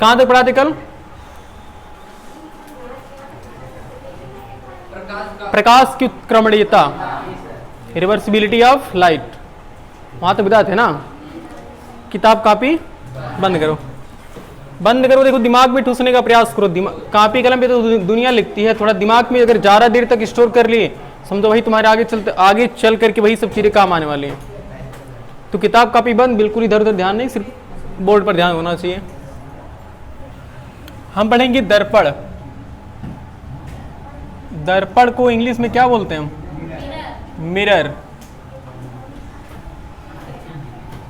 कहां तक पढ़ाते कल? प्रकाश की उत्क्रमणीयता, रिवर्सिबिलिटी ऑफ लाइट, वहां तक बताते हैं ना। किताब कॉपी बंद करो, बंद करो। देखो दिमाग में ठूसने का प्रयास करो। कॉपी कलम पे तो दुनिया लिखती है, थोड़ा दिमाग में अगर ज्यादा देर तक स्टोर कर लिए, समझो वही तुम्हारे आगे चल करके वही सब चीजें काम आने वाली हैं। तो किताब कॉपी बंद, बिल्कुल इधर उधर ध्यान नहीं, सिर्फ बोर्ड पर ध्यान होना चाहिए। हम पढ़ेंगे दर्पण। दर्पण को इंग्लिश में क्या बोलते हैं हम? मिरर।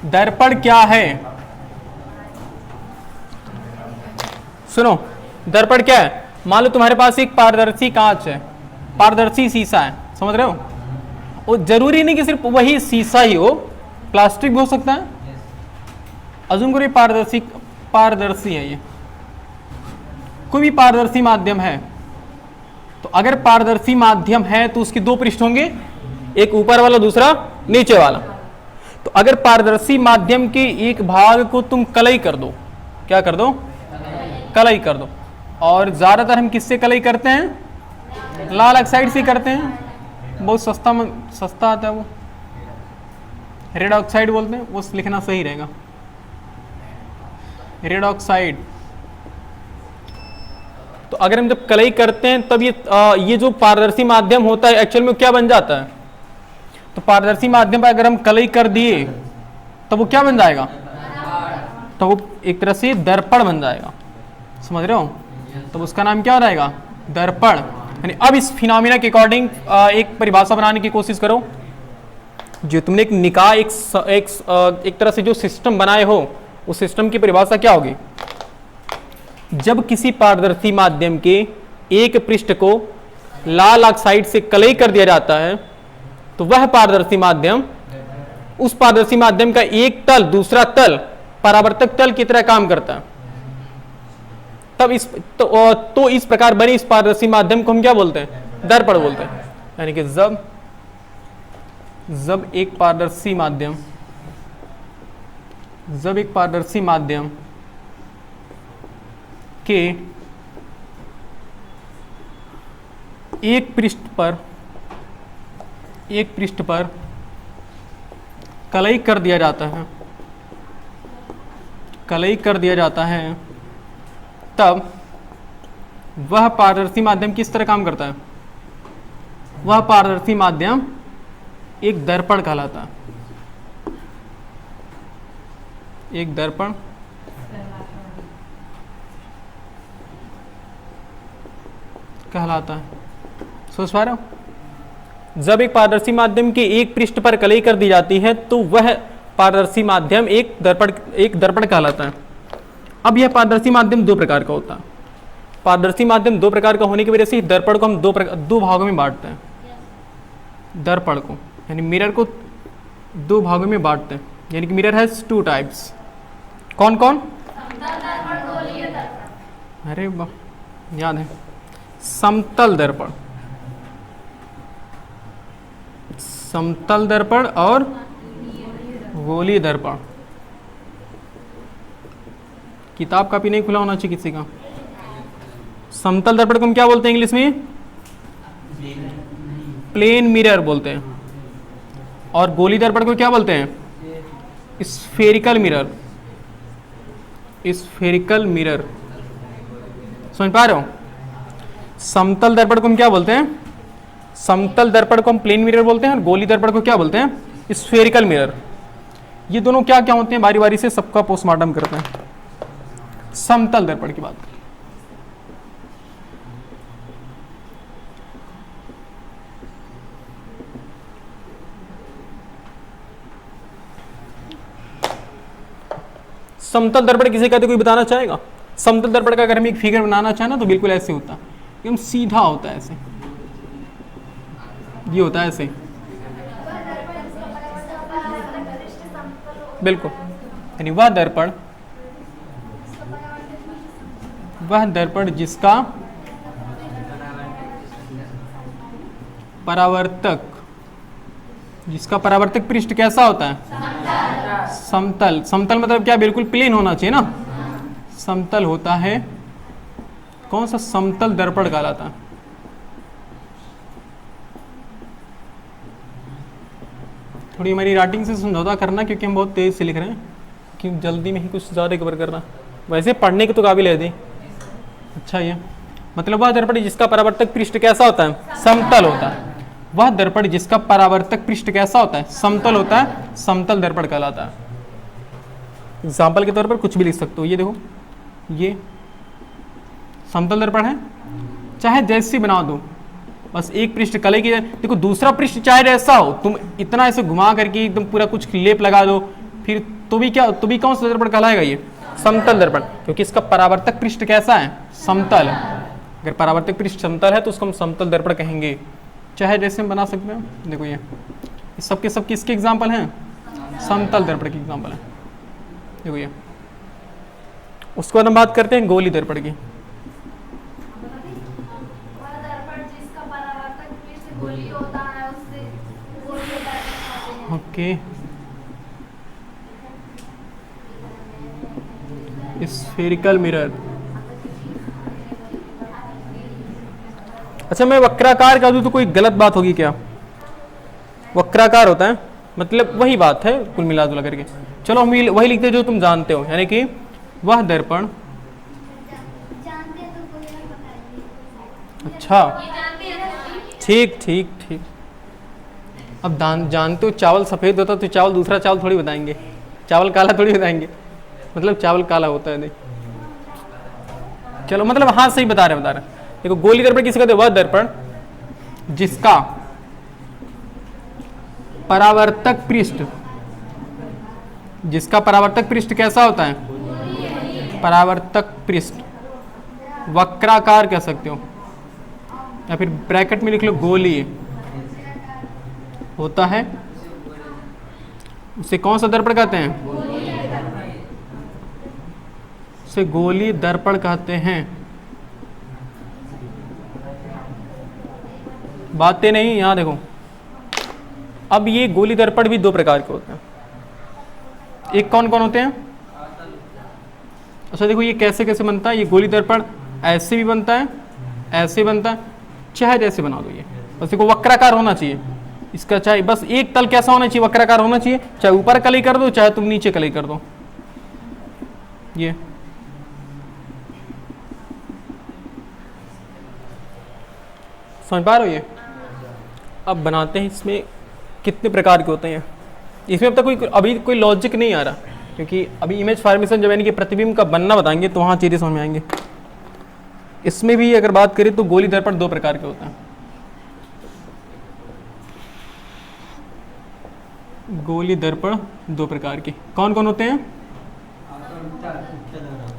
दर्पण क्या है? सुनो, दर्पण क्या है? मान लो तुम्हारे पास एक पारदर्शी कांच है, पारदर्शी शीशा है, समझ रहे हो? वो जरूरी नहीं कि सिर्फ वही शीशा ही हो, प्लास्टिक भी हो सकता है। अजूम करो पारदर्शी है, ये कोई भी पारदर्शी माध्यम है। तो अगर पारदर्शी माध्यम है तो उसके दो पृष्ठ होंगे, एक ऊपर वाला दूसरा नीचे वाला। तो अगर पारदर्शी माध्यम के एक भाग को तुम कलई कर दो, क्या कर दो? कलई कर दो। और ज्यादातर हम किससे कलई करते हैं? लाल ऑक्साइड से करते हैं, बहुत सस्ता आता है वो, रेड ऑक्साइड बोलते हैं, वो लिखना सही रहेगा, रेड ऑक्साइड। तो अगर हम जब कलई करते हैं तब ये जो पारदर्शी माध्यम होता है एक्चुअल में क्या बन जाता है? तो पारदर्शी माध्यम पर अगर हम कलई कर दिए तो वो क्या बन जाएगा? तो वो एक तरह से दर्पण बन जाएगा, समझ रहे हो? तो उसका नाम क्या हो जाएगा? दर्पण। यानी अब इस फिनोमिना के अकॉर्डिंग एक परिभाषा बनाने की कोशिश करो। जो तुमने एक निकाय एक तरह से जो सिस्टम बनाए हो, उस सिस्टम की परिभाषा क्या होगी? जब किसी पारदर्शी माध्यम के एक पृष्ठ को लाल ऑक्साइड से कलई कर दिया जाता है तो वह पारदर्शी माध्यम, उस पारदर्शी माध्यम का एक तल दूसरा तल परावर्तक तल की तरह काम करता है। तब तो इस प्रकार बनी इस पारदर्शी माध्यम को हम क्या बोलते हैं? दर्पण बोलते हैं। यानी कि जब एक पारदर्शी माध्यम के एक पृष्ठ पर कलई कर दिया जाता है, तब वह पारदर्शी माध्यम किस तरह काम करता है? वह पारदर्शी माध्यम एक दर्पण कहलाता है। एक दर्पण कहलाता है। सोच पा रहे हो? जब एक पारदर्शी माध्यम के एक पृष्ठ पर कलई कर दी जाती है तो वह पारदर्शी माध्यम एक दर्पण कहलाता है। अब यह पारदर्शी माध्यम दो प्रकार का होता है। पारदर्शी माध्यम दो प्रकार का होने की वजह से दर्पण को हम दो भागों में बांटते हैं। दर्पण को यानी मिरर को दो भागों में बांटते हैं। यानी कि मिरर हैज टू टाइप्स। कौन कौन? अरे वाह, याद है। समतल दर्पण और गोलीय दर्पण। किताब कापी नहीं खुला होना चाहिए किसी का। समतल दर्पण को हम क्या बोलते हैं इंग्लिश में? प्लेन मिरर बोलते हैं। और गोली दर्पण को क्या बोलते हैं? Spherical mirror. समझ पा रहे हो? समतल दर्पण को हम क्या बोलते हैं? समतल दर्पण को हम प्लेन मिरर बोलते हैं और गोली दर्पण को क्या बोलते हैं? Spherical mirror. ये दोनों क्या क्या होते हैं बारी बारी से सबका पोस्टमार्टम करते हैं। समतल दर्पण की बात करें, समतल दर्पण किसे कहते कोई बताना चाहेगा? समतल दर्पण का अगर हम एक फिगर बनाना चाहे ना तो बिल्कुल ऐसे होता है, एकदम सीधा होता है, ऐसे ये होता है ऐसे, बिल्कुल। यानी वह दर्पण जिसका परावर्तक पृष्ठ कैसा होता है? समतल। समतल मतलब क्या? बिल्कुल प्लेन होना चाहिए ना। समतल होता है, कौन सा समतल दर्पण कहलाता है? थोड़ी हमारी राइटिंग से समझौता करना, क्योंकि हम बहुत तेज से लिख रहे हैं, कि जल्दी में ही कुछ ज़्यादा कवर करना। वैसे पढ़ने के तो काबिल है दी। अच्छा, ये मतलब वह दर्पण जिसका परावर्तक पृष्ठ कैसा होता है? समतल होता है। वह दर्पण जिसका परावर्तक पृष्ठ कैसा होता है? समतल होता है, समतल दर्पण कहलाता है। एग्जाम्पल के तौर पर कुछ भी लिख सकते हो। ये देखो, ये समतल दर्पण है, चाहे जैसी बना दो, बस एक पृष्ठ कले की। देखो दूसरा पृष्ठ चाहे ऐसा हो, तुम इतना ऐसे घुमा करके एकदम पूरा कुछ लेप लगा दो, फिर तो भी क्या, तो भी कौन सा दर्पण कहलाएगा? ये समतल दर्पण, क्योंकि इसका परावर्तक पृष्ठ कैसा है? समतल है। अगर परावर्तक पृष्ठ समतल है तो उसको हम समतल दर्पण कहेंगे, चाहे जैसे हम बना सकते हैं। देखो ये सबके सब किसके एग्जाम्पल हैं? समतल दर्पण के एग्जाम्पल है। देखो ये, उसके बाद हम बात करते हैं गोली दर्पण की। Okay, spherical mirror. अच्छा, मैं वक्राकार कह दूं तो कोई गलत बात होगी क्या? वक्राकार होता है, मतलब वही बात है कुल मिला जुला करके। चलो हम वही लिखते हैं जो तुम जानते हो, यानी कि वह दर्पण। अच्छा, ठीक ठीक ठीक। अब जानते हो चावल सफ़ेद होता तो चावल दूसरा चावल थोड़ी बताएंगे, चावल काला थोड़ी बताएंगे, मतलब चावल काला होता है। नहीं, चलो मतलब हाँ सही बता रहे। देखो गोली दर्पण किसे कहते हैं? वह दर्पण जिसका परावर्तक पृष्ठ, जिसका परावर्तक पृष्ठ कैसा होता है? परावर्तक पृष्ठ वक्राकार कह सकते हो, या फिर ब्रैकेट में लिख लो गोली होता है। उसे कौन सा दर्पण कहते हैं? उसे गोली दर्पण कहते हैं। बातें नहीं, यहां देखो। अब ये गोली दर्पण भी दो प्रकार के होते हैं। एक कौन कौन होते हैं? अच्छा देखो, ये कैसे कैसे बनता है। ये गोली दर्पण ऐसे भी बनता है, ऐसे बनता है, चाहे जैसे बना दो। ये बस देखो वक्राकार होना चाहिए इसका, चाहे बस एक तल कैसा होना चाहिए? वक्राकार होना चाहिए, चाहे ऊपर कली कर दो चाहे तुम नीचे कली कर दो। ये समझ पा रहे हो? ये अब बनाते हैं, इसमें कितने प्रकार के होते हैं। इसमें अब तक अभी कोई लॉजिक नहीं आ रहा, क्योंकि अभी इमेज फॉर्मेशन जब यानी कि प्रतिबिंब का बनना बताएंगे तो वहाँ चीज़ें समझ में आएंगे। इसमें भी अगर बात करें तो गोली दर्पण दो प्रकार के होते हैं। गोली दर्पण दो प्रकार के कौन कौन होते हैं?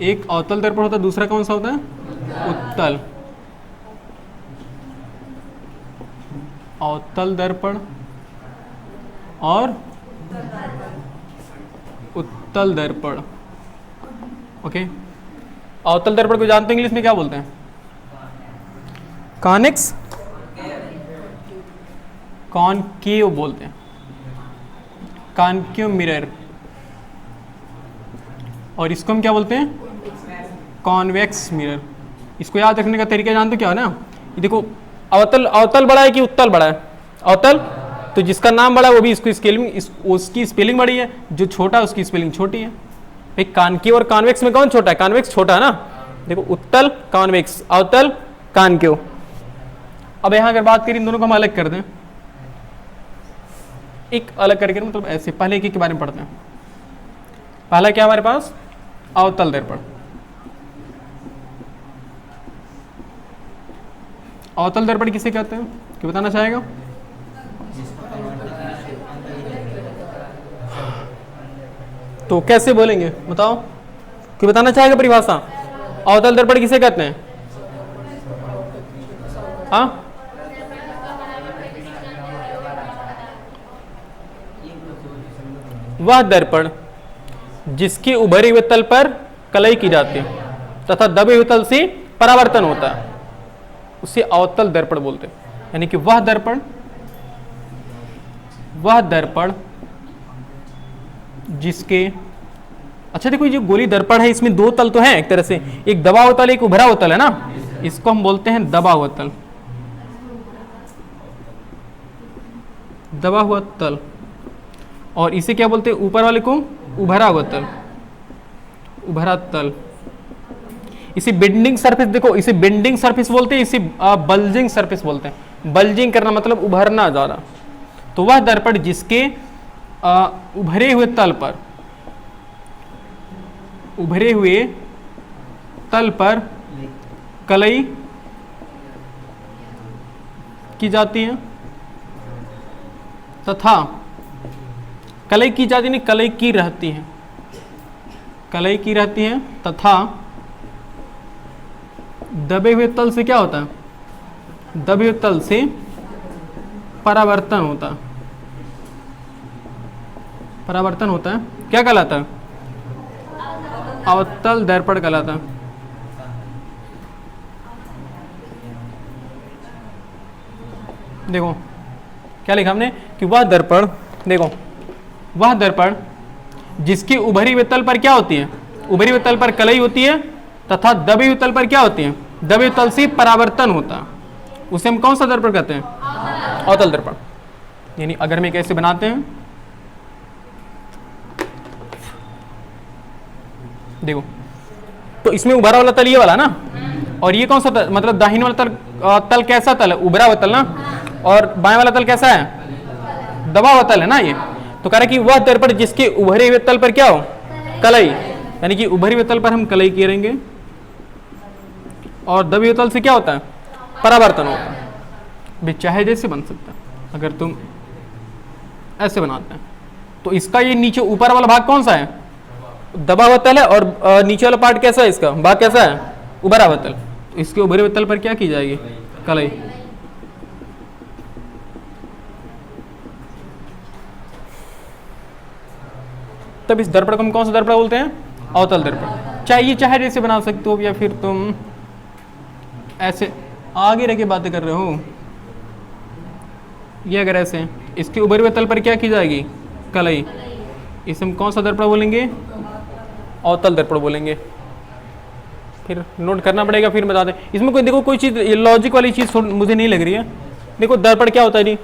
एक अवतल दर्पण होता है, दूसरा कौन सा होता है? उत्तल। अवतल दर्पण और उत्तल दर्पण। ओके, अवतल दर्पण को जानते हैं इंग्लिश में क्या बोलते हैं? कॉन्वेक्स, कॉनकेव बोलते हैं, कॉनकेव मिरर। और इसको हम क्या बोलते हैं? Convex mirror. इसको याद रखने का तरीका जानते हो क्या है ना? ये देखो, अवतल बड़ा है कि उत्तल बड़ा है? अवतल, तो जिसका नाम बड़ा है वो भी इसको उसकी स्पेलिंग बड़ी है, जो छोटा है उसकी स्पेलिंग छोटी है। भाई कॉनकेव और कॉन्वेक्स में कौन छोटा है? कॉन्वेक्स छोटा है ना। देखो उत्तल कॉन्वेक्स, अवतल कॉनकेव। अब यहां अगर बात करें इन दोनों को हम अलग कर दें, एक अलग करके मतलब ऐसे, पहले एक के बारे में पढ़ते हैं। पहला क्या हमारे पास? अवतल दर्पण। अवतल दर्पण किसे कहते हैं? क्या बताना चाहेगा? तो कैसे बोलेंगे बताओ, कि बताना चाहेगा परिभाषा? अवतल दर्पण किसे कहते हैं? हाँ, वह दर्पण जिसके उभरे हुए तल पर कलई की जाती है तथा दबे हुए तल से परावर्तन होता है, उसे अवतल दर्पण बोलते हैं। यानी कि वह दर्पण जिसके अच्छा देखो, ये जो गोली दर्पण है इसमें दो तल तो हैं एक तरह से, एक दबा हुआ तल, एक उभरा हुआ तल है ना, इसको हम बोलते हैं दबा हुआ तल, दबा हुआ तल। और इसे क्या बोलते हैं, ऊपर वाले को उभरा हुआ तल, उभरा तल। इसे बेंडिंग सरफेस, देखो इसे बेंडिंग सरफेस बोलते हैं, इसे बल्जिंग सरफेस बोलते हैं। बल्जिंग करना मतलब उभरना ज्यादा। तो वह दर्पण जिसके उभरे हुए तल पर, उभरे हुए तल पर कलई की जाती है तथा कलई की जाती नहीं, कलई की रहती है, कलई की रहती है तथा दबे हुए तल से क्या होता है, दबे हुए तल से परावर्तन होता है, परावर्तन होता है, क्या कहलाता है, अवतल दर्पण कहलाता है। देखो क्या लिखा हमने कि वह दर्पण, देखो वह दर्पण जिसके उभरी हुए तल पर क्या होती है, उभरी हुए तल पर कलई होती है तथा दबे हुए तल पर क्या होती है, दबे हुए तल से परावर्तन होता है, उसे हम कौन सा दर्पण कहते हैं, अवतल दर्पण। यानी अगर में कैसे बनाते हैं, देखो तो इसमें उभरा वाला तल ये वाला ना, और ये कौन सा तल, मतलब दाहिने वाला तल कैसा तल है, उभरा हुआ तल ना, और बाएं वाला तल कैसा है, दबा हुआ तल है ना ये। तो कह रहा कि वह दर्पण जिसके उभरे हुए तल पर क्या हो, कलई, यानी कि उभरे हुए तल पर हम कलई करेंगे और दबे हुए तल से क्या होता है, परावर्तन होता है। भी चाहे जैसे बन सकता है, अगर तुम ऐसे बनाते हैं तो इसका ये नीचे ऊपर वाला भाग कौन सा है, दबा हुआ तल है, और नीचे वाला पार्ट कैसा है, इसका भाग कैसा है, उभरा हुआ तल। तो इसके उभरे हुए तल पर क्या की जाएगी, कलई। तब इस दर्पण को हम कौन सा दर्पण बोलते हैं, अवतल दर्पण। चाहिए चाहे जैसे बना सकते हो, या फिर तुम ऐसे आगे रह के बातें कर रहे हो, ये अगर ऐसे, इसके उभरे हुए तल पर क्या की जाएगी, कलई। इसे हम कौन सा दर्पण बोलेंगे, अवतल दर्पण बोलेंगे। फिर नोट करना पड़ेगा, फिर बता दें। इसमें कोई देखो कोई चीज़ लॉजिक वाली चीज़ मुझे नहीं लग रही है। देखो दर्पण क्या होता है जी,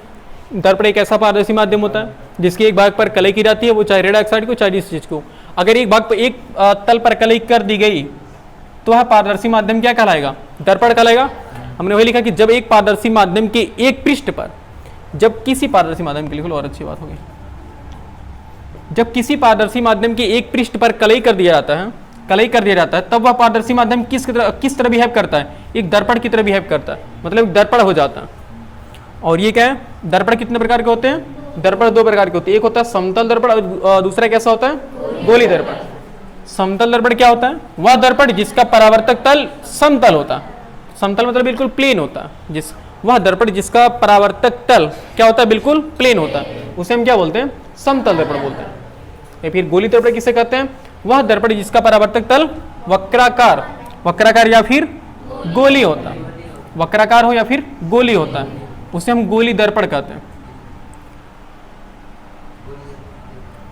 दर्पण एक ऐसा पारदर्शी माध्यम होता है जिसके एक भाग पर कलई की जाती है, वो चाहे रेड ऑक्साइड को चाहे जिस चीज को। अगर एक भाग पर एक तल पर कलई कर दी गई तो वह पारदर्शी माध्यम क्या कहलाएगा, दर्पण कहलाएगा। हमने वही लिखा कि जब एक पारदर्शी माध्यम के एक पृष्ठ पर, जब किसी पारदर्शी माध्यम के लिए, और अच्छी बात होगी, जब किसी पारदर्शी माध्यम के एक पृष्ठ पर कलई कर दिया जाता है, कलई कर दिया जाता है, तब वह पारदर्शी माध्यम किस तरह बिहेव करता है, एक दर्पण की तरह बिहेव करता है, मतलब एक दर्पण हो जाता है। और ये क्या है, दर्पण कितने प्रकार के होते हैं, दर्पण दो प्रकार के होते हैं, एक होता है समतल दर्पण और दूसरा कैसा होता है, गोली दर्पण। समतल दर्पण क्या होता है, वह दर्पण जिसका परावर्तक तल समतल होता है, समतल मतलब बिल्कुल प्लेन होता है, जिस वह दर्पण जिसका परावर्तक तल क्या होता है, बिल्कुल प्लेन होता है, उसे हम क्या बोलते हैं, समतल दर्पण बोलते हैं। या फिर गोली दर्पण किसे कहते हैं, वह दर्पण जिसका परावर्तक तल वक्राकार, वक्राकार या फिर गोली होता है, वक्राकार हो या फिर गोली होता है, उसे हम गोली दर्पण कहते हैं।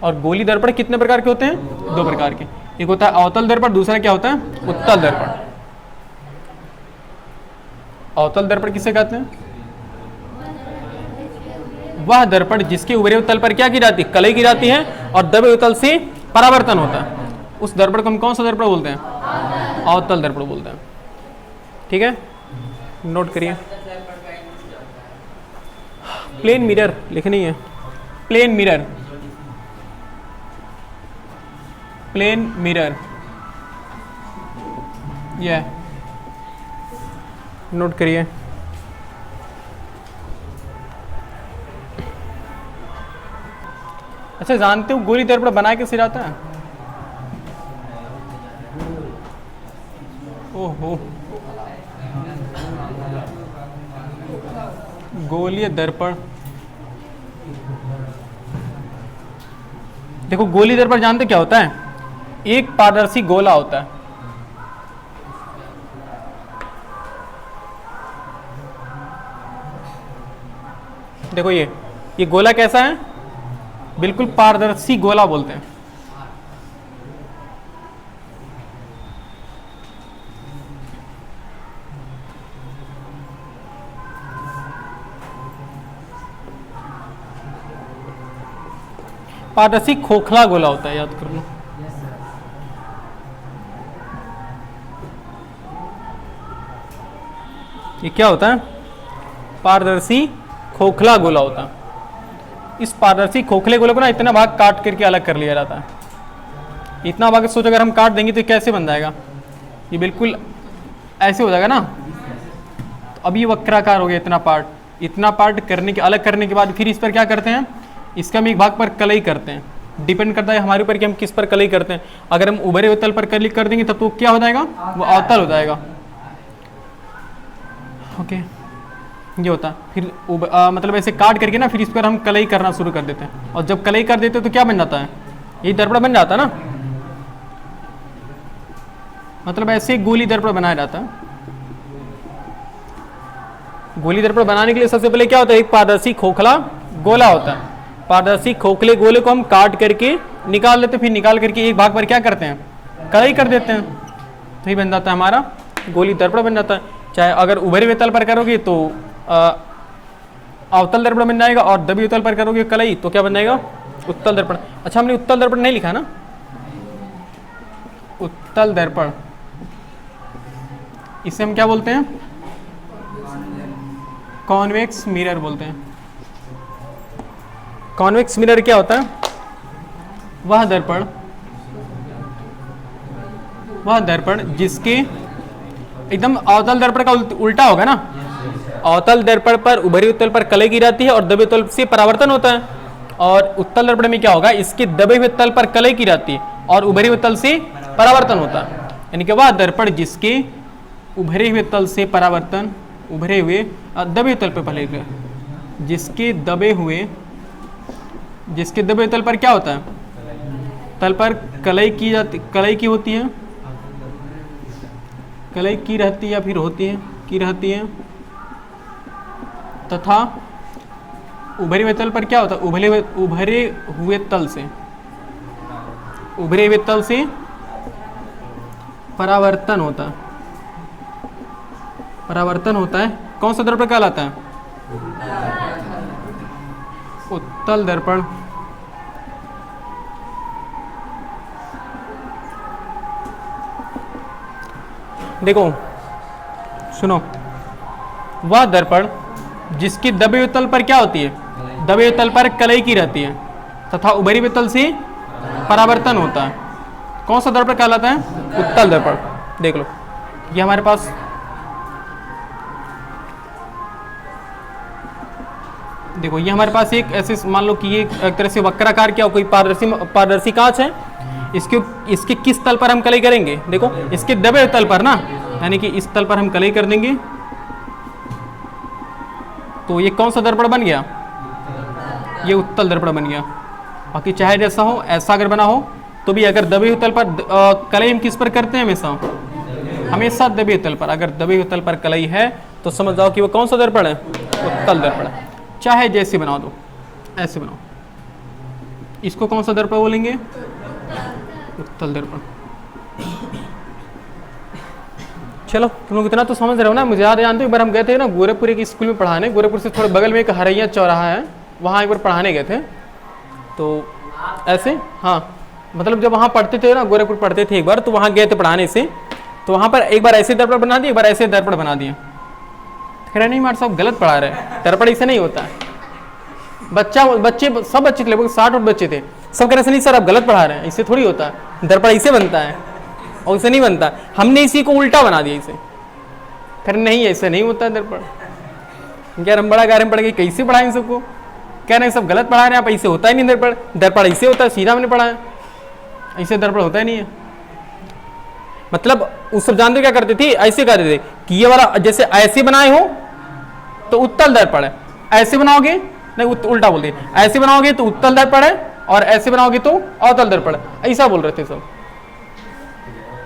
और गोली दर्पण कितने प्रकार के होते हैं, दो प्रकार के, एक होता है अवतल दर्पण, दूसरा क्या होता है, उत्तल दर्पण। अवतल दर्पण किसे कहते हैं, वह दर्पण जिसके उभरे हुए तल पर क्या की जाती है, कलई की जाती है, और दबे हुए तल से परावर्तन होता है, उस दर्पण को हम कौन सा दर्पण बोलते हैं, अवतल दर्पण बोलते हैं। ठीक है, नोट करिए। प्लेन मिरर लिखनी है, प्लेन मिरर, प्लेन मिरर, यह नोट करिए। अच्छा जानते हो गोली दर्पण बना कैसे जाता है, ओहो, गोलीय दर्पण। देखो गोली दर्पण जानते क्या होता है, एक पारदर्शी गोला होता है, देखो ये गोला कैसा है, बिल्कुल पारदर्शी गोला बोलते हैं, पारदर्शी खोखला गोला होता है, याद कर लो। ये क्या होता है? पारदर्शी खोखला गोला होता है। इस पारदर्शी खोखले गोले को ना इतना भाग काट करके अलग कर लिया जाता है। इतना भाग सोचो अगर हम काट देंगे तो कैसे बन जाएगा? ये बिल्कुल ऐसे हो जाएगा ना। तो अब ये वक्राकार हो गया इतना पार्ट। इतना पार्ट करने के अलग करने के बाद फिर इस पर क्या करते हैं? इसका हम एक भाग पर कलई करते हैं। डिपेंड करता है हमारे ऊपर कि हम किस पर कलई करते हैं। अगर हम उभरे हुए तल पर कलई कर देंगे तब तो क्या हो जाएगा? वो अवतल हो जाएगा। ओके, ये होता है। फिर मतलब ऐसे काट करके ना फिर इस पर हम कलई करना शुरू कर देते हैं। और जब कलई कर देते हैं तो क्या बन जाता है? ये दर्पण बन जाता है ना। मतलब ऐसे गोली दर्पण बनाया जाता है। गोली दर्पण बनाने के लिए सबसे पहले क्या होता है? एक पारदर्शी खोखला गोला होता है। पारदर्शी खोखले गोले को हम काट करके निकाल लेते हैं। फिर निकाल करके एक भाग पर क्या करते हैं? कलई कर देते हैं। तो ये बन जाता है हमारा गोली दर्पण बन जाता है। चाहे अगर उभरे हुए तल पर करोगे तो अवतल दर्पण बन जाएगा, और दबे हुए तल पर करोगे कलई तो क्या बन जाएगा? उत्तल दर्पण। अच्छा, हमने उत्तल दर्पण नहीं लिखा ना। उत्तल दर्पण इसे हम क्या बोलते हैं? कॉन्वेक्स मिरर बोलते हैं। कॉन्वेक्स मिरर क्या होता है? वह दर्पण जिसके एकदम अवतल दर्पण का उल्टा होगा ना। अवतल दर्पण पर उभरी उत्तल पर कलई की जाती है और दबे तल से परावर्तन होता है। और उत्तल दर्पण में क्या होगा? इसके दबे हुए तल पर कलई की जाती है और उभरे हुए तल से परावर्तन होता है। यानी कि वह दर्पण जिसके उभरे हुए तल से परावर्तन, उभरे हुए दबे तल पर पहले जिसके दबे हुए तल पर क्या होता है? तल पर कलई की जाती, कलई की होती है, कलई की रहती है या फिर होती है, की रहती है। तथा उभरे हुए तल पर क्या होता है? उभरे हुए तल से परावर्तन होता है। परावर्तन होता है। कौन सा दर्पण कहलाता है? उत्तल दर्पण। देखो सुनो, वह दर्पण जिसकी दबे हुए तल पर क्या होती है? दबे हुए तल पर कलई की रहती है तथा उभरी हुए तल से परावर्तन होता है। कौन सा दर्पण कहलाता है? उत्तल दर्पण। देख लो, ये हमारे पास देखो, ये हमारे पास एक ऐसे मान लो कि ये एक तरह से वक्राकार क्या कोई पारदर्शी कांच है। इसके किस तल पर हम कलई करेंगे? देखो, इसके दबे हुए तल पर ना, यानी कि इस तल पर हम कलई कर देंगे तो ये कौन सा दर्पण बन गया? ये उत्तल दर्पण बन गया। बाकी चाहे जैसा हो, ऐसा अगर बना हो तो भी अगर दबे हुए तल पर कलई हम किस पर करते हैं? हमेशा दबे हुए तल पर। अगर दबे हुए तल पर कलई है तो समझ जाओ कि वो कौन सा दर्पण है? उत्तल दर्पण। चाहे जैसे बना दो, ऐसे बनाओ, इसको कौन सा दर्पण बोलेंगे? उत्तल दर्पण। चलो, तुम लोग इतना तो समझ रहे हो ना। मुझे याद जानते हो, एक बार हम गए थे ना गोरखपुर के स्कूल में पढ़ाने। गोरखपुर से थोड़े बगल में एक हरैया चौराहा है, वहाँ एक बार पढ़ाने गए थे। तो ऐसे, हाँ, मतलब जब वहाँ पढ़ते थे ना, गोरखपुर पढ़ते थे एक बार, तो वहाँ गए थे पढ़ाने से। तो वहाँ पर एक बार ऐसे दर्पण बना दिए, एक बार ऐसे दर्पण बना दिए। कह रहे नहीं मार साहब, गलत पढ़ा रहे, दर्पण ऐसे नहीं होता है। बच्चे सब बच्चे थे, लगभग 60 बच्चे थे। सब कह रहे नहीं सर आप गलत पढ़ा रहे हैं, इससे थोड़ी होता है, दर्पण ऐसे बनता है और इसे नहीं बनता। हमने इसी को उल्टा बना दिया इसे। कह रहे नहीं ऐसे नहीं होता है दर्पण। यार हम बड़ा गारम पड़ गए, कैसे पढ़ाएं सबको? कह रहे सब गलत पढ़ा रहे हैं आप, ऐसे होता ही नहीं दर्पण। दर्पण ऐसे होता है, सीधा हमने पढ़ा है, ऐसे दर्पण होता ही नहीं है। मतलब उस सब जानते क्या करते थे? ऐसे करते थे कि ये वाला जैसे ऐसे बनाए हो तो उत्तल दर्पण है, ऐसे बनाओगे नहीं, उल्टा बोल दिए, ऐसे बनाओगे तो उत्तल दर्पण है और ऐसे बनाओगे तो अवतल दर्पण है। ऐसा बोल रहे थे सब।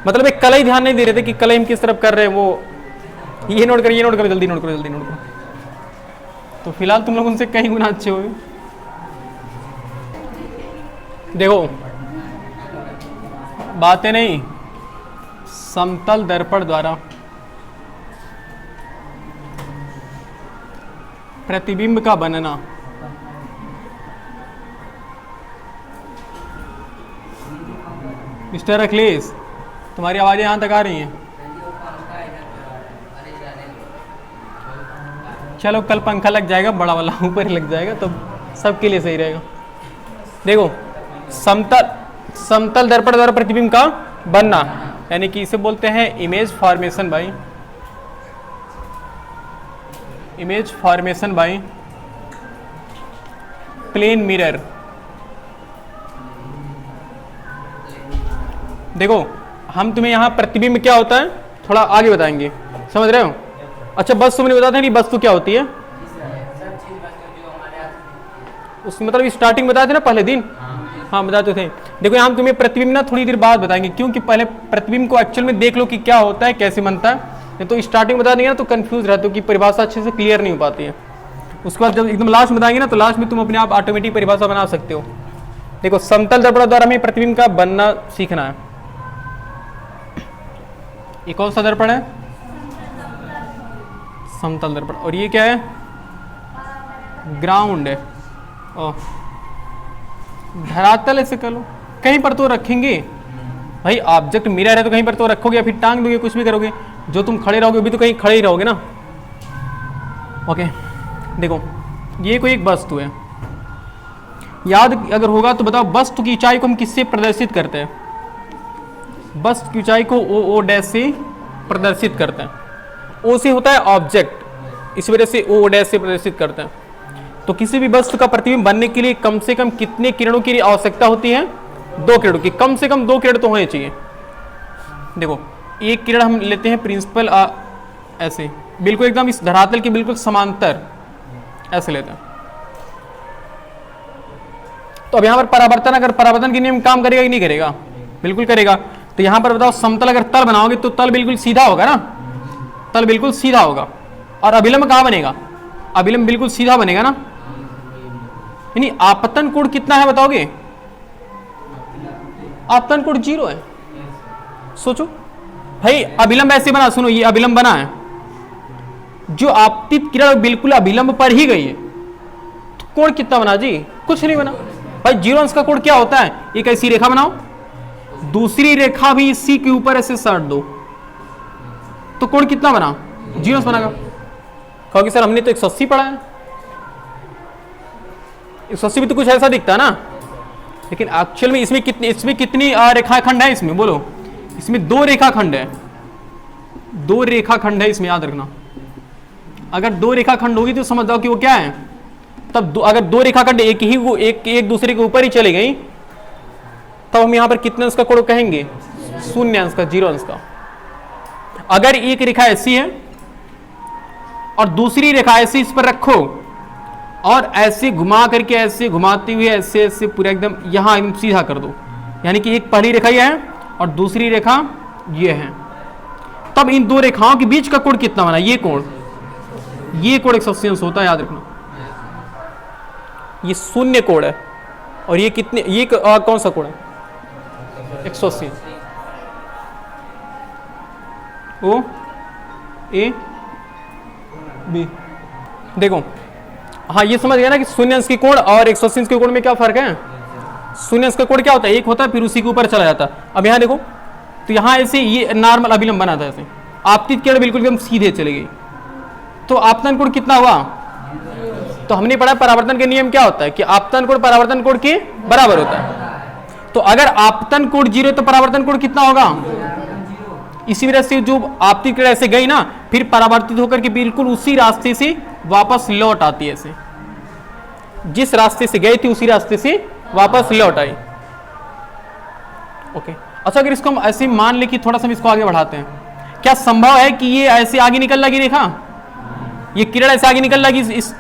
मतलब एक कलई ध्यान नहीं दे रहे थे कि कलई हम किस तरफ कर रहे हैं। वो ये नोट करो, ये नोट करो, जल्दी नोट करो, जल्दी नोट करो। तो फिलहाल तुम लोग उनसे कहीं गुना अच्छे हो। देखो बातें नहीं, समतल दर्पण द्वारा प्रतिबिंब का बनना मिस्टर अखिलेश, तुम्हारी आवाज़ें यहाँ तक आ रही हैं? चलो कल पंखा लग जाएगा बड़ा वाला, ऊपर ही लग जाएगा तो सबके लिए सही रहेगा। देखो, समतल दर्पण द्वारा प्रतिबिंब का बनना, यानी कि इसे बोलते हैं इमेज फॉर्मेशन भाई, image formation by plane mirror. देखो हम तुम्हें यहाँ प्रतिबिंब क्या होता है थोड़ा आगे बताएंगे, समझ रहे हो? अच्छा बस तुमने बताया था कि वस्तु क्या होती है, उस मतलब स्टार्टिंग बताए थे ना पहले दिन। हाँ बताते थे। देखो यहाँ तुम्हें प्रतिबिंब ना थोड़ी देर बाद बताएंगे, क्योंकि पहले प्रतिबिंब को एक्चुअल में देख लो कि क्या होता है, कैसे बनता है। तो स्टार्टिंग बता देंगे ना तो कंफ्यूज रहते हो कि परिभाषा अच्छे से क्लियर नहीं हो पाती है। उसके बाद जब एकदम लास्ट बताएंगे ना तो लास्ट में तुम अपने आप ऑटोमेटिक परिभाषा बना सकते हो। देखो समतल दर्पण द्वारा हमें प्रतिबिंब का बनना सीखना है। ये कौन सा दर्पण है? समतल दर्पण। और ये क्या है? ग्राउंड है। धरातल ऐसे कर लो, कहीं पर तो रखेंगे भाई, ऑब्जेक्ट मिरर है तो कहीं पर तो रखोगे या फिर टांग दोगे, कुछ भी करोगे। जो तुम खड़े रहोगे अभी तो कहीं खड़े ही रहोगे ना। ओके देखो ये कोई एक वस्तु है, याद अगर होगा तो बताओ वस्तु की ऊंचाई को हम किससे प्रदर्शित करते हैं? वस्तु की ऊंचाई को ओ डैश से प्रदर्शित करते हैं। ओ से होता है ऑब्जेक्ट, इस वजह से ओ डैश से प्रदर्शित करते हैं। तो किसी भी वस्तु का प्रतिबिंब बनने के लिए कम से कम कितने किरणों की आवश्यकता होती है? 2 किरणों की, कम से कम 2 किरण तो होने चाहिए। देखो एक किरण हम लेते हैं प्रिंसिपल ऐसे बिल्कुल एकदम इस धरातल के बिल्कुल समांतर ऐसे लेते हैं। तो अब यहां पर परावर्तन, अगर परावर्तन के नियम काम करेगा कि नहीं करेगा? बिल्कुल करेगा। तो यहां पर बताओ समतल अगर तल बनाओगे तो तल बिल्कुल सीधा होगा ना, तल बिल्कुल सीधा होगा। और अभिलंब कहां बनेगा? अभिलंब बिल्कुल सीधा बनेगा ना। यानी आपतन कोण कितना है बताओगे? आपतन कोण 0 है। सोचो भाई अभिलंब ऐसे बना, सुनो ये अभिलंब बना है, जो आपतित किरण बिल्कुल अभिलंब पर ही गई है, तो कोण कितना बना जी? कुछ नहीं बना भाई। 0 अंश का कोण क्या होता है? एक ऐसी रेखा बनाओ, दूसरी रेखा भी इसी के ऊपर ऐसे साट दो, तो कोण कितना बना? 0 अंश बनेगा। कहोगे सर हमने तो 180 पढ़ा है, 180 भी तो कुछ ऐसा दिखता है ना, लेकिन एक्चुअल में इसमें कितनी रेखाखंड है? इसमें बोलो, इसमें 2 रेखाखंड है, 2 रेखाखंड है इसमें, याद रखना। अगर 2 रेखाखंड होगी तो समझ जाओ कि वो क्या है। तब अगर 2 रेखाखंड एक दूसरे के ऊपर ही चले गई तब हम यहां पर कितने अंश का कोण कहेंगे? 0 अंश का, 0 अंश का। अगर एक रेखा ऐसी है और दूसरी रेखा ऐसे इस पर रखो और ऐसे घुमा करके, ऐसे घुमाते हुए ऐसे ऐसे पूरा एकदम यहां एकदम सीधा कर दो, यानी कि एक पहली रेखा यह है और दूसरी रेखा ये है, तब इन 2 रेखाओं के बीच का कोण कितना बना? ये कोण 180 अंश होता है, याद रखना। ये 0 कोण है और ये कितने, ये कौन सा कोण है? 180। ओ ए बी। देखो हाँ ये समझ गया ना कि 0 अंश की कोण और 180 अंश के कोण में क्या फर्क है? 0 अंश का कोण क्या होता है? एक होता है फिर उसी के ऊपर चला जाता है। अब यहाँ देखो तो यहाँ ऐसे ये नॉर्मल अभिलंब बना था, ऐसे आपतित किरण बिल्कुल एकदम सीधे चली गई, तो आपतन कोण कितना हुआ? तो हमने पढ़ा परावर्तन के नियम क्या होता है कि आपतन कोण परावर्तन कोण के बराबर होता है। तो अगर आपतन कोण 0 तो परावर्तन कोण कितना होगा? इसी वजह से जो आपतित किरण ऐसे गई ना, फिर परावर्तित होकर के बिल्कुल उसी रास्ते से वापस लौट आती है, ऐसे जिस रास्ते से गई थी उसी रास्ते से वापस लौट आई। ओके अच्छा, अगर इसको हम ऐसे मान ले कि थोड़ा सा इसको आगे बढ़ाते हैं, क्या संभव है कि ये ऐसे आगे निकल लगी रेखा, ये किरण ऐसे आगे निकल लगी इस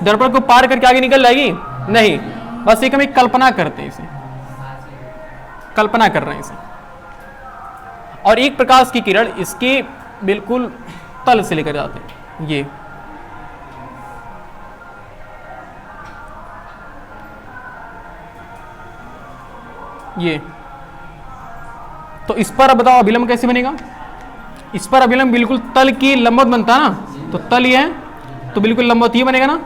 दर्पण को पार करके आगे निकल जाएगी? नहीं, बस एक हम एक कल्पना करते हैं, इसे कल्पना कर रहे हैं इसे। और एक प्रकाश की किरण इसके बिल्कुल तल से लेकर जाते हैं, ये तो इस पर अब बताओ अभिलंब कैसे बनेगा? इस पर अभिलंब बिल्कुल तल की लंबवत बनता है ना, तो तल ये है तो बिल्कुल लंबवत ये बनेगा ना,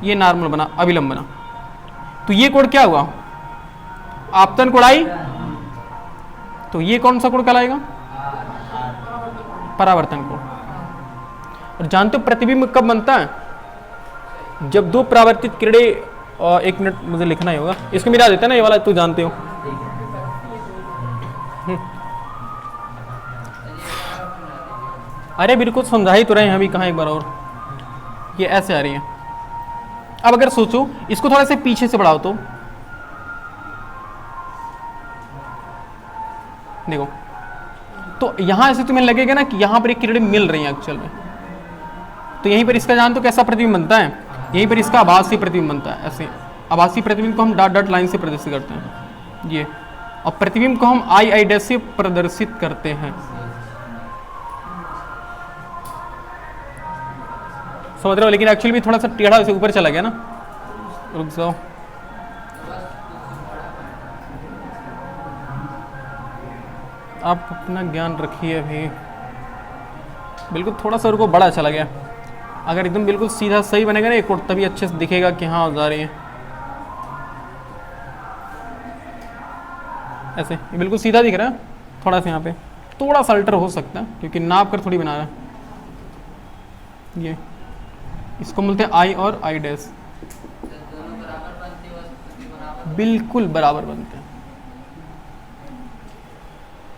ये नॉर्मल बना, अभिलंब बना। तो ये कोण क्या हुआ? आपतन कोण आई तो ये कौन सा कोण कहलाएगा? परावर्तन कोण। और जानते हो प्रतिबिंब कब बनता है? जब दो परावर्तित किरणें, एक मिनट मुझे लिखना ही होगा, इसको मिला देता है ना, ये वाला तू जानते हो। अरे बिल्कुल समझा ही तो रहे हैं अभी, कहाँ एक बार और। ये ऐसे आ रही है। अब अगर सोचो इसको थोड़ा से पीछे से बढ़ाओ तो देखो, तो यहां ऐसे तुम्हें लगेगा ना कि यहां पर एक किरणें मिल रही हैं एक्चुअल में। तो यहीं पर इसका जान तो कैसा प्रतिबिंब बनता है, यहीं पर इसका आभासी प्रतिबिंब बनता है। ऐसे आभासी प्रतिबिंब को हम डॉट डॉट लाइन से प्रदर्शित करते हैं ये, और प्रतिबिंब को हम आई आई डैश से प्रदर्शित करते हैं। समझ रहे हो? लेकिन एक्चुअली भी थोड़ा सा टेढ़ा से ऊपर चला गया ना। रुक जाओ, आप अपना ज्ञान रखिए अभी। बिल्कुल थोड़ा सा रुको, बड़ा चला गया। अगर एकदम बिल्कुल सीधा सही बनेगा ना एक कोट, तभी अच्छे से दिखेगा कि हाँ जा रही है। ऐसे ये बिल्कुल सीधा दिख रहा है, थोड़ा सा यहाँ पे थोड़ा सा अल्टर हो सकता है क्योंकि नाप कर थोड़ी बना रहा है। ये इसको बोलते हैं आई और आई डैश। बिल्कुल बराबर बनते हैं,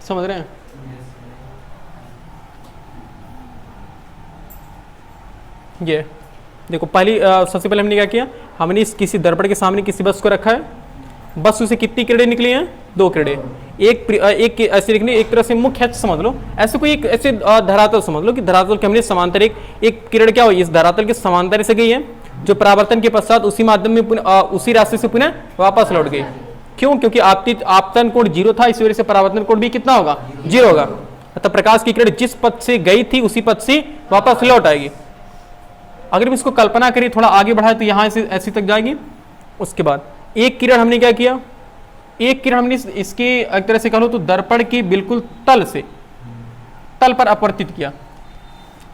समझ रहे हैं? ये देखो, पहली सबसे पहले हमने क्या किया, हमने इस किसी दर्पण के सामने किसी वस्तु को रखा है, वस्तु से कितनी किरणें निकली हैं? 2 किरणें। एक ऐसे लिखनी, एक तरह से मुख्य अक्ष समझ लो, ऐसे कोई एक ऐसे धरातल समझ लो कि धरातल के हमने समांतर एक किरण क्या हुई, इस धरातल के समांतर से गई है, जो परावर्तन के पश्चात उसी माध्यम में उसी रास्ते से पुनः वापस लौट गई। क्यों? क्योंकि आपतन कोण 0 था, इस वजह से परावर्तन कोण भी कितना होगा? 0 होगा। अतः प्रकाश की किरण जिस पथ से गई थी उसी पथ से वापस लौट आएगी। अगर हम इसको कल्पना करें, थोड़ा आगे बढ़ाए तो यहां से ऐसी तक जाएगी। उसके बाद एक किरण हमने क्या किया, एक किरण हमने इसके एक तरह से कहो तो दर्पण के बिल्कुल तल से, तल पर अपवर्तित किया।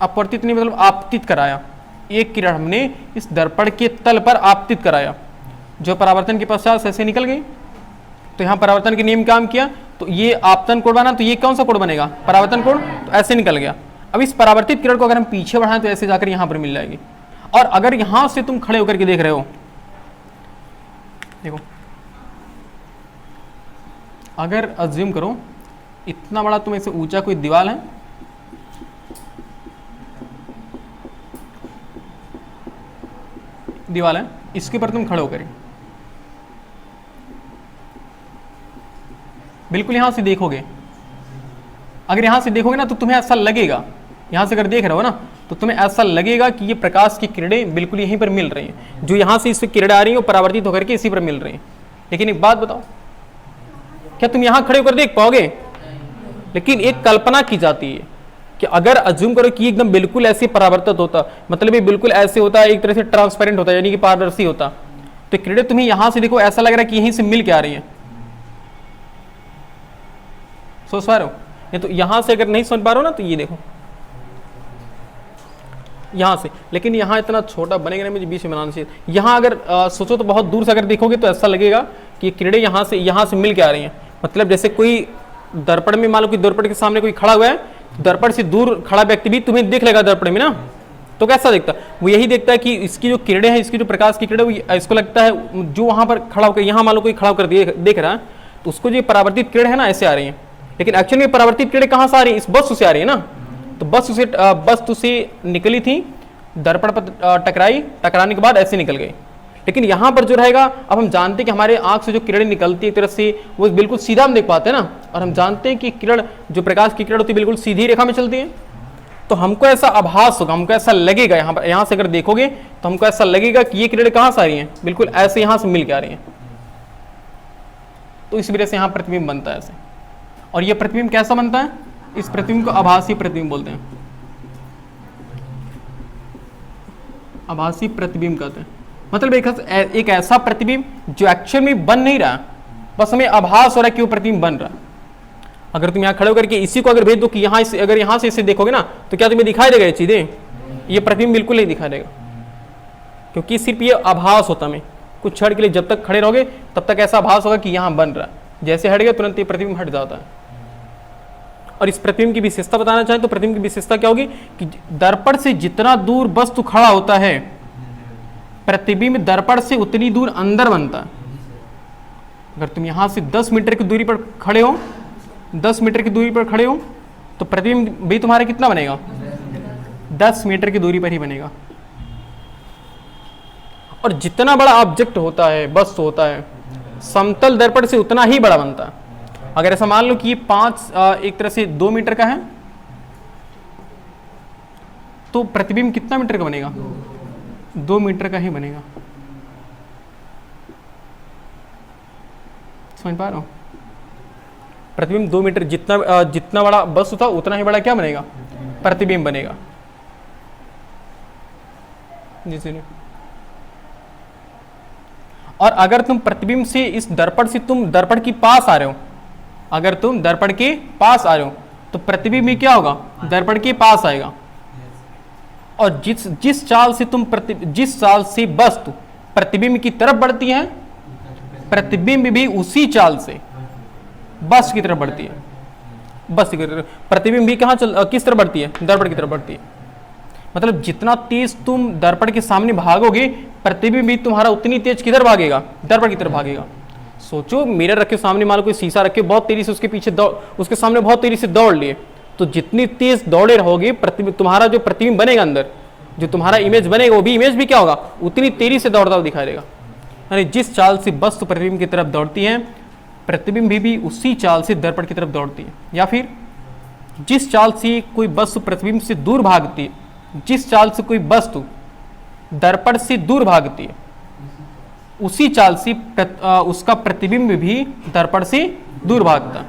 अपवर्तित नहीं मतलब आपतित कराया। एक किरण हमने इस दर्पण के तल पर आपतित कराया, जो परावर्तन के पश्चात ऐसे निकल गई। तो यहाँ परावर्तन के नियम काम किया, तो ये आपतन कोण बना, तो ये कौन सा कोण बनेगा? परावर्तन कोण। तो ऐसे निकल गया। अब इस परावर्तित किरण को अगर हम पीछे बढ़ाएं तो ऐसे जाकर यहां पर मिल जाएगी। और अगर यहां से तुम खड़े होकर के देख रहे हो, देखो, अगर अज्यूम करो इतना बड़ा तुम ऐसे ऊंचा कोई दीवार है, दीवार है, इसके ऊपर तुम खड़े होकर बिल्कुल यहां से देखोगे, अगर यहां से देखोगे ना तो तुम्हें ऐसा लगेगा, यहां से अगर देख रहे हो ना तो तुम्हें ऐसा लगेगा कि ये प्रकाश की किरणें बिल्कुल यहीं पर मिल रही हैं, जो यहां से इस किरणें आ रही हैं वो परावर्तित होकर के इसी पर मिल रही हैं। लेकिन एक बात बताओ, क्या तुम यहां खड़े होकर देख पाओगे? लेकिन एक कल्पना की जाती है कि अगर अज्यूम करो कि एकदम बिल्कुल ऐसे परावर्तित होता, मतलब ये बिल्कुल ऐसे होता है, एक तरह से ट्रांसपेरेंट होता है, यानी कि पारदर्शी होता, तो किरणें तुम्हें यहां से देखो ऐसा लग रहा है कि यहीं से मिल के आ रही है। सोच पा रहे हो? ये तो यहां से अगर नहीं समझ पा रहे हो ना तो ये देखो यहां से, लेकिन यहां इतना छोटा बनेगा ना, मुझे बीच में बनाना चाहिए। यहां अगर सोचो तो बहुत दूर से अगर देखोगे तो ऐसा लगेगा कि किरणें यहां से मिल के आ रही हैं। मतलब जैसे कोई दर्पण में, मान लो कि दर्पण के सामने कोई खड़ा हुआ है, दर्पण से दूर खड़ा व्यक्ति भी तुम्हें देख लेगा दर्पण में ना, तो कैसा देखता है? वो यही देखता है कि इसकी जो किरणें हैं, इसकी जो प्रकाश की किरणें, इसको लगता है जो वहां पर खड़ा होकर, यहाँ मान लो कोई खड़ा होकर देख रहा है, तो उसको जो परावर्तित किरण है ना ऐसे आ रही है। लेकिन एक्चुअली परावर्तित किरणें कहां से आ रही है? इस वस्तु से आ रही है ना। तो वस्तु से निकली थी, दर्पण पर टकराने के बाद ऐसे निकल गई। लेकिन यहां पर जो रहेगा, अब हम जानते हैं कि हमारे आंख से जो किरणें निकलती है एक तरह से वो बिल्कुल सीधा हम देख पाते हैं ना, और हम जानते हैं कि किरण, जो प्रकाश की किरण होती है बिल्कुल सीधी रेखा में चलती है। तो हमको ऐसा आभास होगा, हमको ऐसा लगेगा, यहाँ से अगर देखोगे तो हमको ऐसा लगेगा कि ये किरणें कहां से आ रही हैं? बिल्कुल ऐसे यहां से मिल के आ रही हैं। तो इस वजह से यहाँ प्रतिबिंब बनता है ऐसे। और ये प्रतिबिंब कैसा बनता है? इस प्रतिबिंब को आभासी प्रतिबिंब बोलते हैं, आभासी प्रतिबिंब कहते हैं। मतलब एक ऐसा प्रतिबिंब जो एक्चुअल में बन नहीं रहा, बस हमें आभास हो रहा है कि वो प्रतिबिंब बन रहा है। अगर तुम यहाँ खड़े होकर के इसी को अगर भेज दो कि यहाँ अगर यहाँ से इसे देखोगे ना तो क्या तुम्हें दिखाई देगा ये चीजें? ये प्रतिबिंब बिल्कुल नहीं दिखाई देगा, क्योंकि सिर्फ ये आभास होता है। कुछ क्षण के लिए जब तक खड़े रहोगे तब तक ऐसा आभास होगा कि यहाँ बन रहा है, जैसे हट गया तुरंत ये प्रतिबिंब हट जाता है। और इस प्रतिबिंब की विशेषता बताना चाहें तो प्रतिबिंब की विशेषता क्या होगी कि दर्पण से जितना दूर वस्तु खड़ा होता है, प्रतिबिंब दर्पण से उतनी दूर अंदर बनता है। अगर तुम यहां से 10 मीटर की दूरी पर खड़े हो, 10 मीटर की दूरी पर खड़े हो, तो प्रतिबिंब भी तुम्हारा कितना बनेगा? 10 मीटर की दूरी पर ही बनेगा। और जितना बड़ा ऑब्जेक्ट होता है, वस्तु होता है, समतल दर्पण से उतना ही बड़ा बनता है। अगर ऐसा मान लो कि ये 5 एक तरह से 2 मीटर का है, तो प्रतिबिंब कितना मीटर का बनेगा? 2 मीटर का ही बनेगा। समझ पा रहे हो? प्रतिबिंब 2 मीटर, जितना बड़ा वस्तु था उतना ही बड़ा क्या बनेगा? प्रतिबिंब बनेगा। जी सुनिए। और अगर तुम प्रतिबिंब से इस दर्पण से तुम दर्पण के पास आ रहे हो, अगर तुम दर्पण के पास आ रहे हो तो प्रतिबिंब भी क्या होगा? दर्पण के पास आएगा। और जिस चाल से वस्तु प्रतिबिंब की तरफ बढ़ती है, प्रतिबिंब भी उसी चाल से वस्तु की तरफ बढ़ती है। वस्तु की तरफ प्रतिबिंब भी किस तरफ बढ़ती है? दर्पण की तरफ बढ़ती है। मतलब जितना तेज तुम दर्पण के सामने भागोगे, प्रतिबिंब भी तुम्हारा उतनी तेज किधर भागेगा? दर्पण की तरफ भागेगा। सोचो, मिरर रखे सामने, मान लो कोई शीशा रखे, बहुत तेजी से उसके पीछे उसके सामने बहुत तेजी से दौड़ लिए, तो जितनी तेज दौड़े रहोगे, तुम्हारा जो प्रतिबिंब बनेगा अंदर, जो तुम्हारा इमेज बनेगा, वो भी इमेज भी क्या होगा? उतनी तेजी से दौड़ता हुआ दिखाई देगा। यानी जिस चाल से वस्तु प्रतिबिंब की तरफ दौड़ती है, प्रतिबिंब भी उसी चाल से दर्पण की तरफ दौड़ती है। या फिर जिस चाल से कोई वस्तु प्रतिबिंब से दूर भागती है, जिस चाल से कोई वस्तु दर्पण से दूर भागती है, उसी चाल से उसका प्रतिबिंब भी दर्पण से दूर भागता है।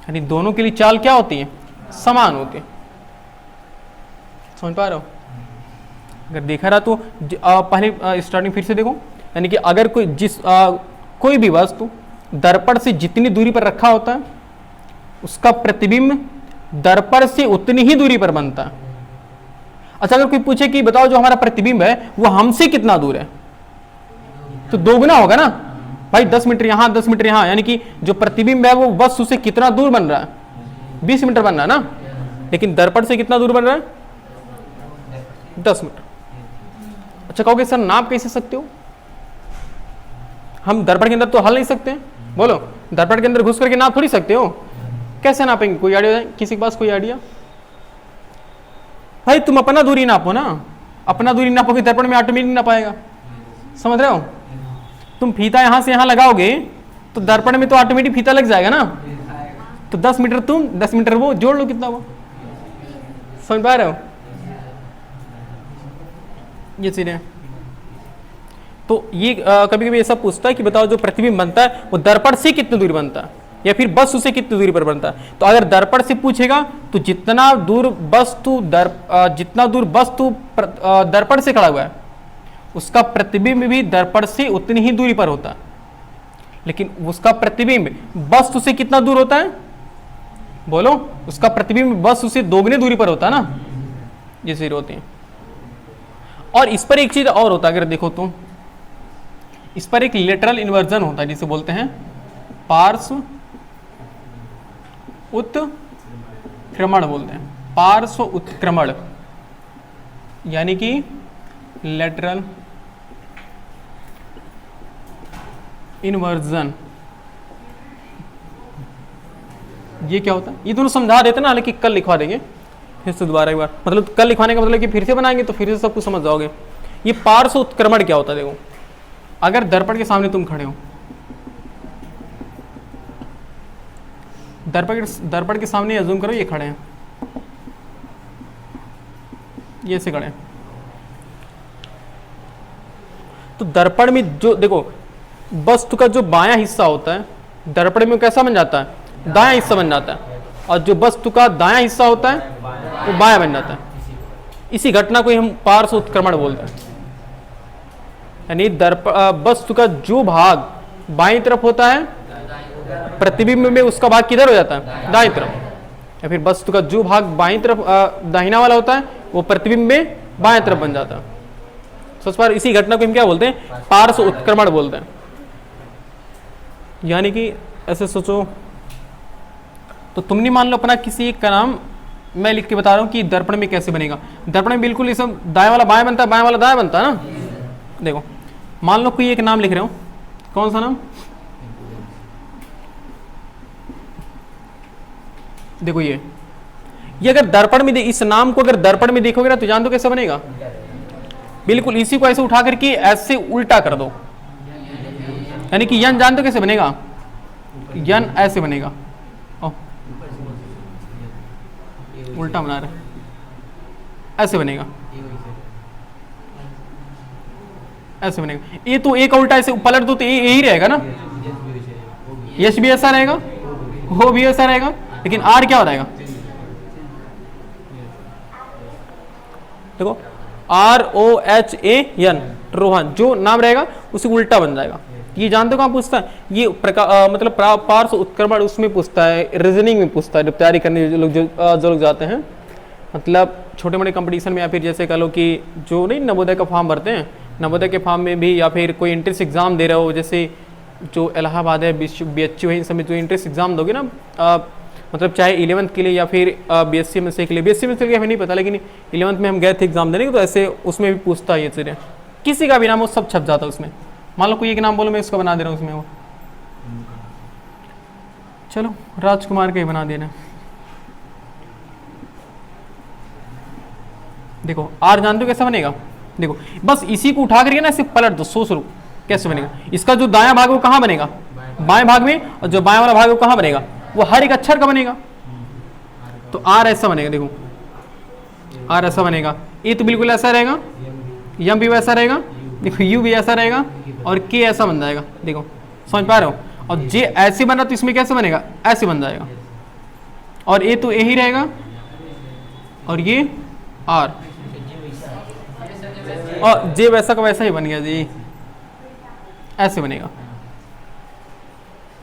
यानी दोनों के लिए चाल क्या होती है? समान होती है। समझ पा रहे हो? अगर देखा रहा तो पहले स्टार्टिंग फिर से देखो। यानी कि अगर कोई भी वस्तु दर्पण से जितनी दूरी पर रखा होता है, उसका प्रतिबिंब दर्पण से उतनी ही दूरी पर बनता है। अच्छा, अगर कोई पूछे कि बताओ जो हमारा प्रतिबिंब है वो हमसे कितना दूर है, तो दोगुना होगा ना भाई। 10 मीटर यहां, 10 मीटर यहां, यानी कि जो प्रतिबिंब है वो वस्तु से कितना दूर बन रहा है? 20 मीटर बन रहा है ना। लेकिन दर्पण से कितना दूर बन रहा है? 10 मीटर। अच्छा, कहोगे सर नाप कैसे सकते हो? हम दर्पण के अंदर तो हल नहीं सकते। बोलो, दर्पण के अंदर घुस करके नाप थोड़ी सकते हो। कैसे नापेंगे? कोई आइडिया? किसी के पास कोई आइडिया? भाई तुम अपना दूरी नापो ना। अपना दूरी नापोगे दर्पण में ऑटोमेटिक ना पाएगा। समझ रहे हो? तुम फीता यहां से यहां लगाओगे तो दर्पण में तो ऑटोमेटिक फीता लग जाएगा ना। तो 10 मीटर तुम, 10 मीटर वो, जोड़ लो कितना वो। समझ पा रहे हो? ये चीजें तो ये कभी कभी ऐसा पूछता है कि बताओ जो प्रतिबिंब बनता है वो दर्पण से कितनी दूरी बनता है, या फिर वस्तु से कितनी दूरी पर बनता है। तो अगर दर्पण से पूछेगा तो जितना दूर वस्तु दर्पण से खड़ा हुआ है, उसका प्रतिबिंब भी दर्पण से उतनी ही दूरी पर होता है। लेकिन उसका प्रतिबिंब वस्तु से कितना दूर होता है? बोलो, उसका प्रतिबिंब वस्तु से दोगुनी दूरी पर होता है ना। ये चीज होती है। और इस पर एक चीज और होता है, अगर देखो तो इस पर एक लेटरल इन्वर्जन होता है, जिसे बोलते हैं पार्श्व उत्क्रमण बोलते हैं। पार्श्व उत्क्रमण यानी कि लेटरल इन्वर्जन। ये क्या होता है? ये दोनों समझा देते ना, हालांकि कल लिखवा देंगे फिर से दोबारा एक बार। मतलब कल लिखवाने का मतलब कि फिर से बनाएंगे तो फिर से सब कुछ समझ जाओगे। ये पार्श्व उत्क्रमण क्या होता है? देखो, अगर दर्पण के सामने तुम खड़े हो, दर्पण के सामने अज्यूम करो ये खड़े हैं, ये से खड़े हैं, तो दर्पण में जो देखो वस्तु का जो बायां हिस्सा होता है, दर्पण में कैसा बन जाता है? दायां हिस्सा बन जाता है। और जो वस्तु का दायां हिस्सा होता है वो बायां बन जाता है। इसी घटना को हम पार्श्व उत्क्रमण बोलते हैं। यानी वस्तु का जो भाग बाईं तरफ होता है, प्रतिबिंब में उसका भाग किधर हो जाता है? दाईं तरफ। या फिर वस्तु का जो भाग बाईं तरफ दाहिना वाला होता है, वो प्रतिबिंब में बाएं तरफ बन जाता है। सोच पा, इसी घटना को हम क्या बोलते हैं? पार्श्व उत्क्रमण बोलते हैं। यानी कि ऐसे सोचो, तो तुमने मान लो अपना किसी एक का नाम मैं लिख के बता रहा हूँ कि दर्पण में कैसे बनेगा। दर्पण में बिल्कुल ये सब दाएं वाला बाएं बनता है, बाएं वाला दाएं बनता है ना। देखो मान लो कोई एक नाम लिख रहे हो, कौन सा नाम, देखो ये अगर दर्पण में इस नाम को अगर दर्पण में देखोगे ना तो जान दो कैसे बनेगा। बिल्कुल इसी को ऐसे उठा करके ऐसे उल्टा कर दो, यानी कि यन जान दो कैसे बनेगा, यन ऐसे बनेगा। उल्टा बना रहे, ऐसे बनेगा, ऐसे बनेगा। ये तो एक उल्टा ऐसे पलट दो तो ये यही रहेगा ना, यश भी ऐसा रहेगा, हो भी ऐसा रहेगा, लेकिन आर क्या हो जाएगा, देखो ROHAN रोहन, जो नाम रहेगा उसे उल्टा बन जाएगा। ये जानते हो कहाँ पूछता है, ये मतलब पार्श्व उत्क्रमण उसमें पूछता है, रीजनिंग में पूछता है, जब तैयारी करने जो लोग जाते हैं, मतलब छोटे मोटे कंपटीशन में, या फिर जैसे कह लो कि जो नहीं नवोदय का फॉर्म भरते हैं, नवोदय के फॉर्म में भी, या फिर कोई एंट्रेंस एग्जाम दे रहे हो, जैसे जो इलाहाबाद है, BHU है, इन सब में जो एंट्रेंस एग्जाम दोगे ना, मतलब चाहे 11th के लिए या फिर BSc MSc के लिए, BSc MSc के लिए हमें नहीं पता, लेकिन 11th में हम गए थे एग्जाम देने, तो ऐसे उसमें भी पूछता है ये चीज़ें, किसी का भी नाम वो सब छप जाता है उसमें। मान लो कोई एक नाम बोलो, मैं इसको बना दे रहा हूँ उसमें, वो चलो राजकुमार का ही बना देना। देखो आर जानते हो कैसे बनेगा, देखो बस इसी को उठा करके ना इसे पलट दो, सोच लो कैसे बनेगा। इसका जो दायां भाग वो कहाँ बनेगा, बाएं भाग में, और जो बाएं वाला भाग वो कहाँ बनेगा, वो हर एक अक्षर का बनेगा। तो आर ऐसा बनेगा, देखो आर ऐसा बनेगा, ए तो बिल्कुल ऐसा रहेगा, यम भी वैसा रहेगा, देखो यू भी ऐसा रहेगा, और के ऐसा बन जाएगा, देखो समझ पा रहे हो। और जे ऐसे बना तो इसमें कैसे बनेगा, ऐसे बन जाएगा, और ए तो ए ही रहेगा, और ये आर, और जे वैसा का वैसा ही बन गया जी, ऐसे बनेगा।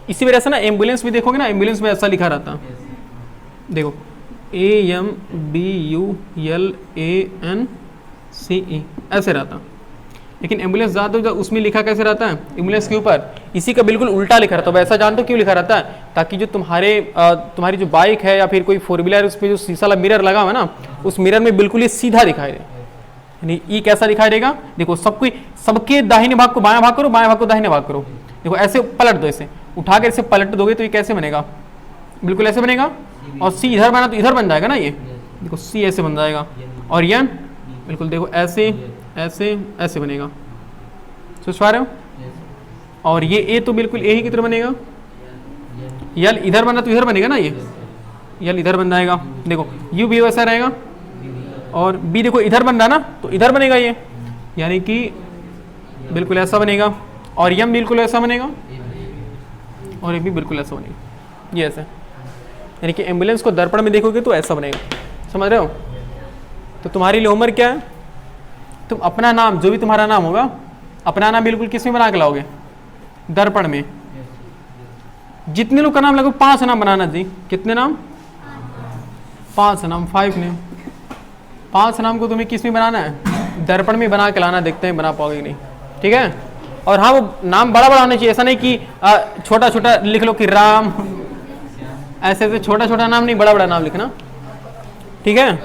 इसी वजह से ना एम्बुलेंस भी देखोगे ना, एम्बुलेंस में ऐसा लिखा रहता है, देखो AMBULANCE ऐसे रहता, लेकिन एम्बुलेंस ज़्यादा उसमें लिखा कैसे रहता है, एम्बुलेंस के ऊपर इसी का बिल्कुल उल्टा लिखा रहता है। वैसा जानते हो क्यों लिखा रहता है, ताकि जो तुम्हारी जो बाइक है या फिर कोई 4 व्हीलर, उस पर जो शीशा वाला मिरर लगा हुआ है ना, उस मिरर में बिल्कुल ये सीधा दिखाई दे, यानी ई कैसा दिखाई देगा, देखो सबके दाहिने भाग को बायां भाग करो, बाएं भाग को दाहिने भाग करो, देखो ऐसे पलट दो, ऐसे उठा कर इसे पलट दोगे तो ये कैसे बनेगा, बिल्कुल ऐसे बनेगा। और सी इधर बना तो इधर बन जाएगा ना, ये देखो सी ऐसे बन जाएगा, और यन बिल्कुल देखो ऐसे ऐसे ऐसे बनेगा, समझ पा रहे हो। और ये ए तो बिल्कुल ए ही की तरह बनेगा, यल इधर बना तो इधर बनेगा ना, ये यल इधर बन जाएगा, देखो यू भी वैसा रहेगा, और बी देखो इधर बन रहा ना तो इधर बनेगा ये, यानी कि बिल्कुल ऐसा बनेगा, और यम बिल्कुल ऐसा बनेगा, और ये भी बिल्कुल ऐसा बनेगा, ये ऐसा, यानी कि एम्बुलेंस को दर्पण में देखोगे तो ऐसा बनेगा, समझ रहे हो। तो तुम्हारी लिए होमवर्क क्या है, तुम अपना नाम जो भी तुम्हारा नाम होगा, अपना नाम बिल्कुल किस में बना के लाओगे, दर्पण में। जितने लोग का नाम लगो 5 नाम बनाना जी, कितने नाम, 5 नाम, 5 नेम, 5 नाम को तुम्हें किस में बनाना है, दर्पण में बना के लाना, देखते हैं बना पाओगे नहीं, ठीक है। और हाँ वो नाम बड़ा बड़ा होना चाहिए, ऐसा नहीं कि छोटा छोटा लिख लो कि राम, ऐसे ऐसे छोटा छोटा नाम नहीं, बड़ा बड़ा नाम लिखना, ठीक है।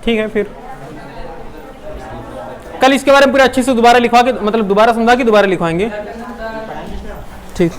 ठीक है, फिर कल इसके बारे में पूरे अच्छे से दोबारा लिखवा के, मतलब दोबारा समझा के दोबारा लिखवाएंगे, ठीक।